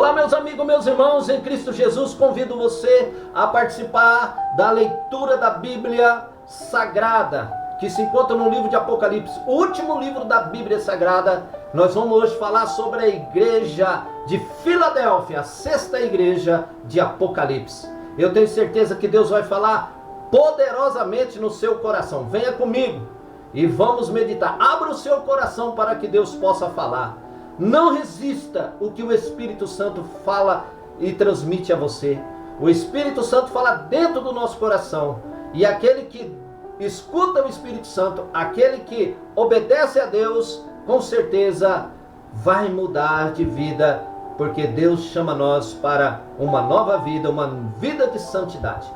Olá, meus amigos, meus irmãos em Cristo Jesus, convido você a participar da leitura da Bíblia Sagrada, que se encontra no livro de Apocalipse, o último livro da Bíblia Sagrada. Nós vamos hoje falar sobre a igreja de Filadélfia, a sexta igreja de Apocalipse. Eu tenho certeza que Deus vai falar poderosamente no seu coração. Venha comigo e vamos meditar. Abra o seu coração para que Deus possa falar. Não resista o que o Espírito Santo fala e transmite a você. O Espírito Santo fala dentro do nosso coração. E aquele que escuta o Espírito Santo, aquele que obedece a Deus, com certeza vai mudar de vida, porque Deus chama nós para uma nova vida, uma vida de santidade.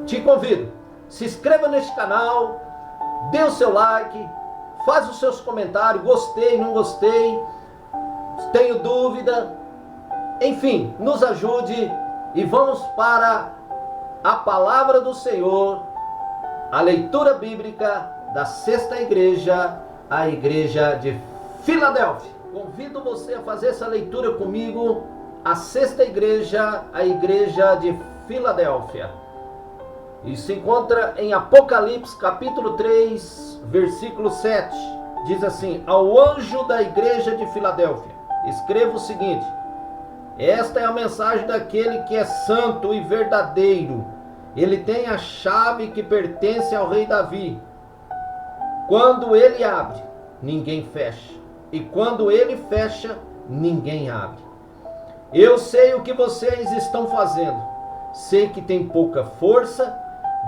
Te convido, se inscreva neste canal, dê o seu like, faz os seus comentários, gostei, não gostei, tenho dúvida, enfim, nos ajude e vamos para a palavra do Senhor, a leitura bíblica da sexta igreja, a igreja de Filadélfia. Convido você a fazer essa leitura comigo, a sexta igreja, a igreja de Filadélfia. E se encontra em Apocalipse capítulo 3, versículo 7. Diz assim: ao anjo da igreja de Filadélfia, escreva o seguinte: esta é a mensagem daquele que é santo e verdadeiro. Ele tem a chave que pertence ao rei Davi. Quando ele abre, ninguém fecha. E quando ele fecha, ninguém abre. Eu sei o que vocês estão fazendo. Sei que tem pouca força.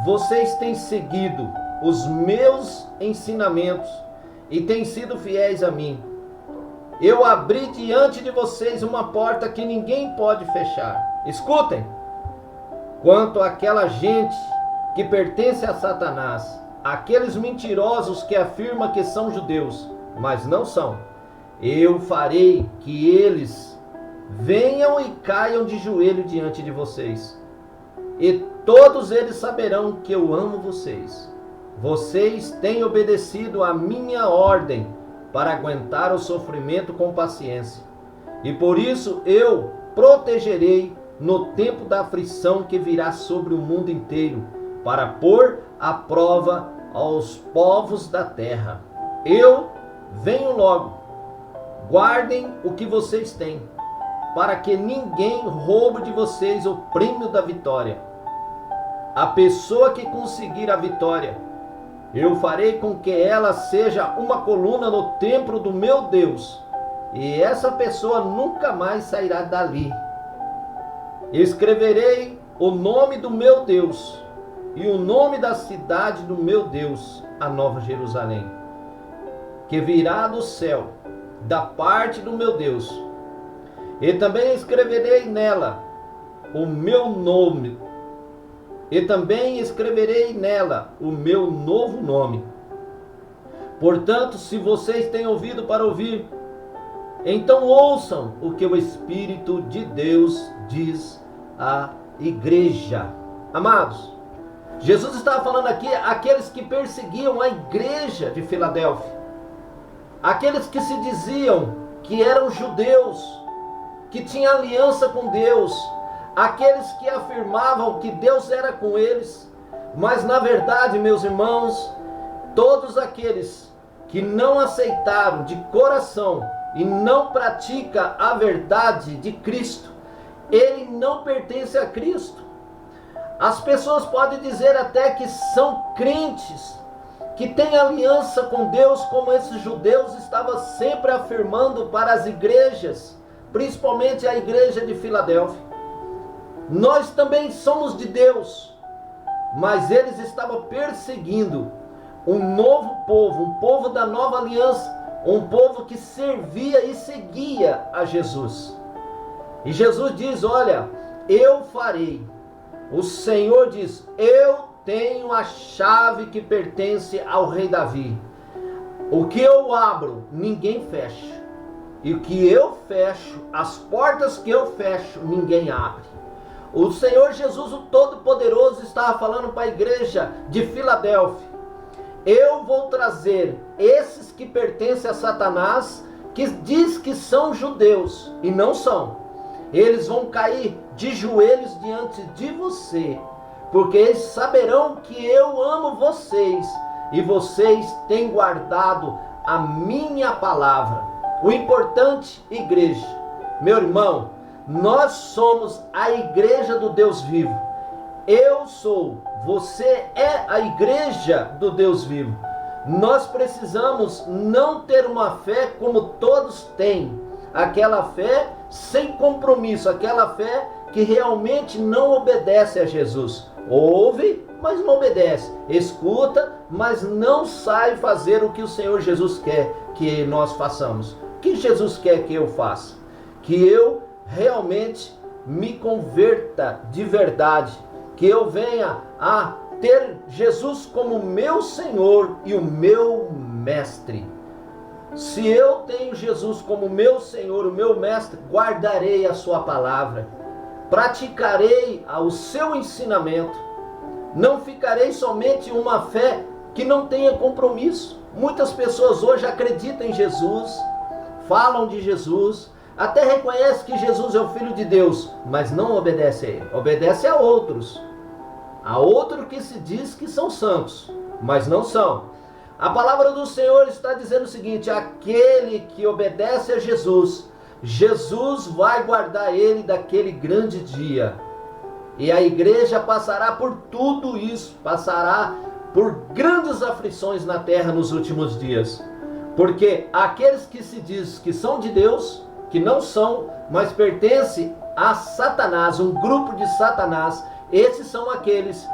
Vocês têm seguido os meus ensinamentos e têm sido fiéis a mim. Eu abri diante de vocês uma porta que ninguém pode fechar. Escutem. Quanto àquela gente que pertence a Satanás, aqueles mentirosos que afirmam que são judeus, mas não são, eu farei que eles venham e caiam de joelho diante de vocês. E todos eles saberão que eu amo vocês. Vocês têm obedecido a minha ordem para aguentar o sofrimento com paciência. E por isso eu protegerei no tempo da aflição que virá sobre o mundo inteiro, para pôr à prova aos povos da terra. Eu venho logo. Guardem o que vocês têm, para que ninguém roube de vocês o prêmio da vitória. A pessoa que conseguir a vitória, eu farei com que ela seja uma coluna no templo do meu Deus, e essa pessoa nunca mais sairá dali. Escreverei o nome do meu Deus e o nome da cidade do meu Deus, a Nova Jerusalém, que virá do céu, da parte do meu Deus. E também escreverei nela o meu nome. E também escreverei nela o meu novo nome. Portanto, se vocês têm ouvido para ouvir, então ouçam o que o Espírito de Deus diz à igreja. Amados, Jesus estava falando aqui àqueles que perseguiam a igreja de Filadélfia, aqueles que se diziam que eram judeus, que tinham aliança com Deus, aqueles que afirmavam que Deus era com eles, mas na verdade, meus irmãos, todos aqueles que não aceitaram de coração e não pratica a verdade de Cristo, ele não pertence a Cristo. As pessoas podem dizer até que são crentes, que têm aliança com Deus, como esses judeus estavam sempre afirmando para as igrejas, principalmente a igreja de Filadélfia. Nós também somos de Deus, mas eles estavam perseguindo um novo povo, um povo da nova aliança, um povo que servia e seguia a Jesus. E Jesus diz: olha, eu farei. O Senhor diz: eu tenho a chave que pertence ao rei Davi. O que eu abro, ninguém fecha. E o que eu fecho, as portas que eu fecho, ninguém abre. O Senhor Jesus, o Todo-Poderoso, estava falando para a igreja de Filadélfia: eu vou trazer esses que pertencem a Satanás, que diz que são judeus e não são. eles vão cair de joelhos diante de você, porque eles saberão que eu amo vocês e vocês têm guardado a minha palavra. O importante, igreja, meu irmão, nós somos a igreja do Deus vivo. Eu sou, você é a igreja do Deus vivo. Nós precisamos não ter uma fé como todos têm, aquela fé sem compromisso, aquela fé que realmente não obedece a Jesus. Ouve, mas não obedece. Escuta, mas não sai fazer o que o Senhor Jesus quer que nós façamos. O que Jesus quer que eu faça? Que eu realmente me converta de verdade, que eu venha a ter Jesus como meu Senhor e o meu mestre. Se eu tenho Jesus como meu Senhor, o meu mestre, guardarei a sua palavra, praticarei o seu ensinamento, não ficarei somente uma fé que não tenha compromisso. Muitas pessoas hoje acreditam em Jesus, falam de Jesus, até reconhecem que Jesus é o Filho de Deus, mas não obedece a Ele, obedece a outros. Há outros que se diz que são santos, mas não são. A palavra do Senhor está dizendo o seguinte: aquele que obedece a Jesus, Jesus vai guardar ele daquele grande dia. E a igreja passará por tudo isso, passará por grandes aflições na terra nos últimos dias. Porque aqueles que se diz que são de Deus, que não são, mas pertencem a Satanás, um grupo de Satanás, esses são aqueles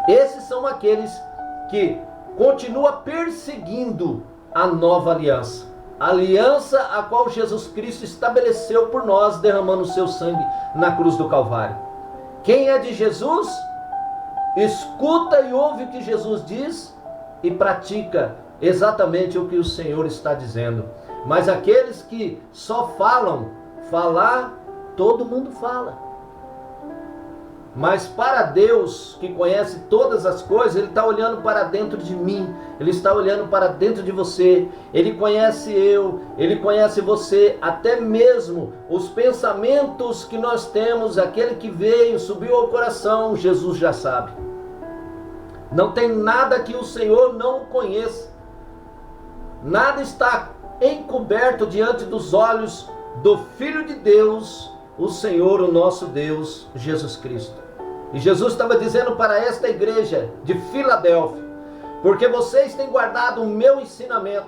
que continua perseguindo a nova aliança. A aliança a qual Jesus Cristo estabeleceu por nós, derramando o seu sangue na cruz do Calvário. Quem é de Jesus, escuta e ouve o que Jesus diz e pratica exatamente o que o Senhor está dizendo. Mas aqueles que só falar, todo mundo fala. Mas para Deus, que conhece todas as coisas, Ele está olhando para dentro de mim, Ele está olhando para dentro de você, Ele conhece eu, Ele conhece você, até mesmo os pensamentos que nós temos, aquele que veio, subiu ao coração, Jesus já sabe. Não tem nada que o Senhor não conheça, nada está encoberto diante dos olhos do Filho de Deus, o Senhor, o nosso Deus, Jesus Cristo. E Jesus estava dizendo para esta igreja de Filadélfia: porque vocês têm guardado o meu ensinamento,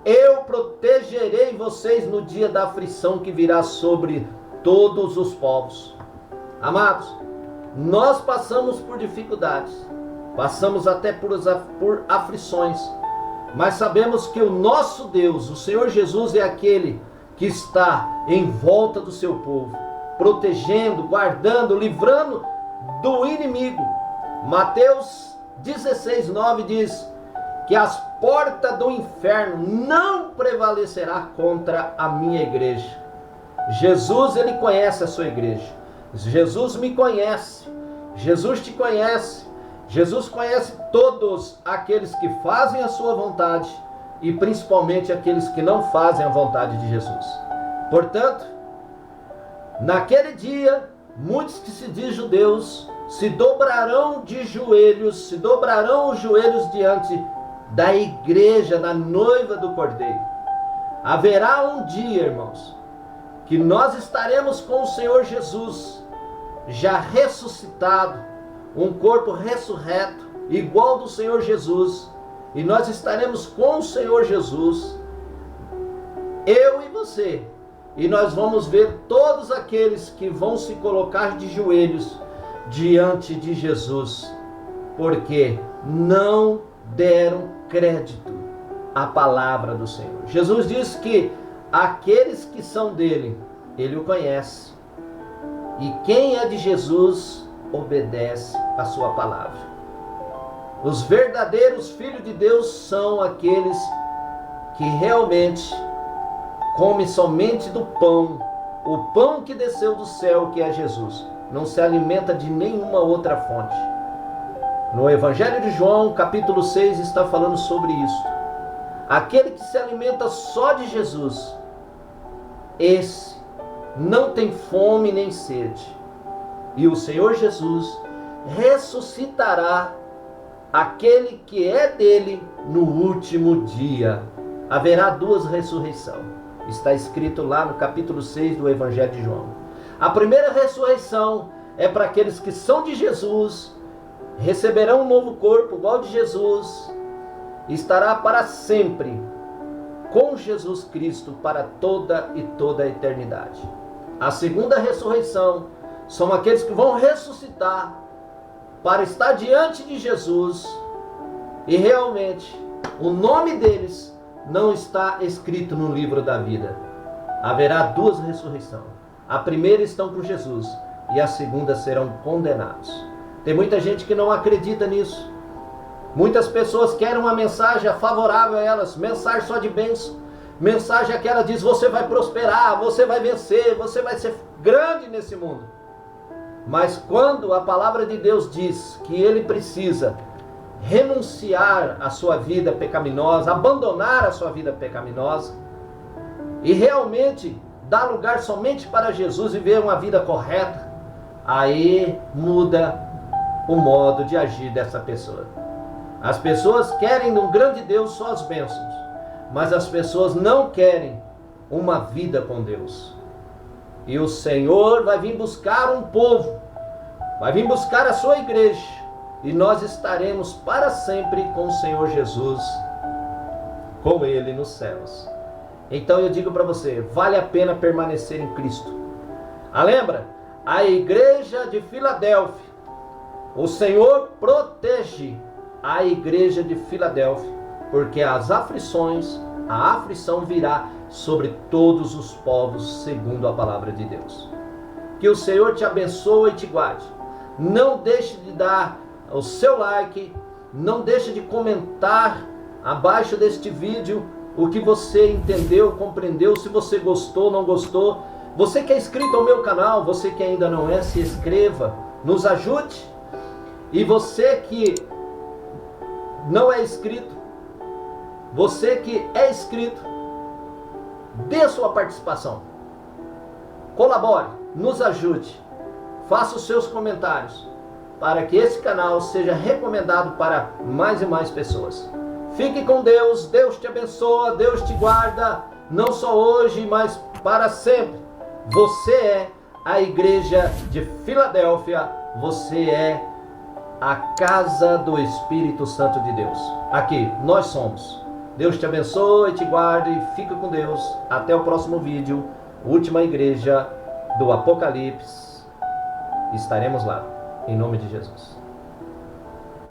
eu protegerei vocês no dia da aflição que virá sobre todos os povos. Amados, nós passamos por dificuldades, passamos até por aflições, mas sabemos que o nosso Deus, o Senhor Jesus, é aquele que está em volta do seu povo, protegendo, guardando, livrando do inimigo. Mateus 16:9 diz que as portas do inferno não prevalecerá contra a minha igreja. Jesus, Ele conhece a sua igreja. Jesus me conhece. Jesus te conhece. Jesus conhece todos aqueles que fazem a sua vontade e principalmente aqueles que não fazem a vontade de Jesus. Portanto, naquele dia, muitos que se dizem judeus se dobrarão de joelhos, se dobrarão os joelhos diante da igreja, da noiva do Cordeiro. Haverá um dia, irmãos, que nós estaremos com o Senhor Jesus, já ressuscitado, um corpo ressurreto, igual do Senhor Jesus, e nós estaremos com o Senhor Jesus, eu e você, e nós vamos ver todos aqueles que vão se colocar de joelhos diante de Jesus, porque não deram crédito à palavra do Senhor. Jesus disse que aqueles que são dele, ele o conhece, e quem é de Jesus obedece a sua palavra. Os verdadeiros filhos de Deus são aqueles que realmente comem somente do pão, o pão que desceu do céu, que é Jesus. Não se alimenta de nenhuma outra fonte. No Evangelho de João, capítulo 6, está falando sobre isso. Aquele que se alimenta só de Jesus, esse não tem fome nem sede. E o Senhor Jesus ressuscitará aquele que é dele no último dia. Haverá duas ressurreições. Está escrito lá no capítulo 6 do Evangelho de João. A primeira ressurreição é para aqueles que são de Jesus, receberão um novo corpo igual de Jesus, e estará para sempre com Jesus Cristo para toda a eternidade. A segunda ressurreição são aqueles que vão ressuscitar para estar diante de Jesus, e realmente o nome deles não está escrito no livro da vida. Haverá duas ressurreições. A primeira estão com Jesus e a segunda serão condenados. Tem muita gente que não acredita nisso. Muitas pessoas querem uma mensagem favorável a elas, mensagem só de bênção, mensagem que ela diz: você vai prosperar, você vai vencer, você vai ser grande nesse mundo. Mas quando a palavra de Deus diz que ele precisa renunciar à sua vida pecaminosa, abandonar a sua vida pecaminosa e realmente dar lugar somente para Jesus e viver uma vida correta, aí muda o modo de agir dessa pessoa. As pessoas querem de um grande Deus só as bênçãos, mas as pessoas não querem uma vida com Deus. E o Senhor vai vir buscar um povo, vai vir buscar a sua igreja, e nós estaremos para sempre com o Senhor Jesus, com Ele nos céus. Então eu digo para você, vale a pena permanecer em Cristo. Lembra? A igreja de Filadélfia, o Senhor protege a igreja de Filadélfia, porque as aflições, a aflição virá sobre todos os povos, segundo a palavra de Deus. Que o Senhor te abençoe e te guarde. Não deixe de dar o seu like, não deixe de comentar abaixo deste vídeo o que você entendeu, compreendeu, se você gostou, não gostou. Você que é inscrito ao meu canal, você que ainda não é, se inscreva, nos ajude. E você que não é inscrito, você que é inscrito, dê a sua participação, colabore, nos ajude, faça os seus comentários, para que esse canal seja recomendado para mais e mais pessoas. Fique com Deus, Deus te abençoa, Deus te guarda, não só hoje, mas para sempre. Você é a igreja de Filadélfia, você é a casa do Espírito Santo de Deus. Aqui, nós somos. Deus te abençoe, te guarde, fica com Deus. Até o próximo vídeo, última igreja do Apocalipse. Estaremos lá, em nome de Jesus.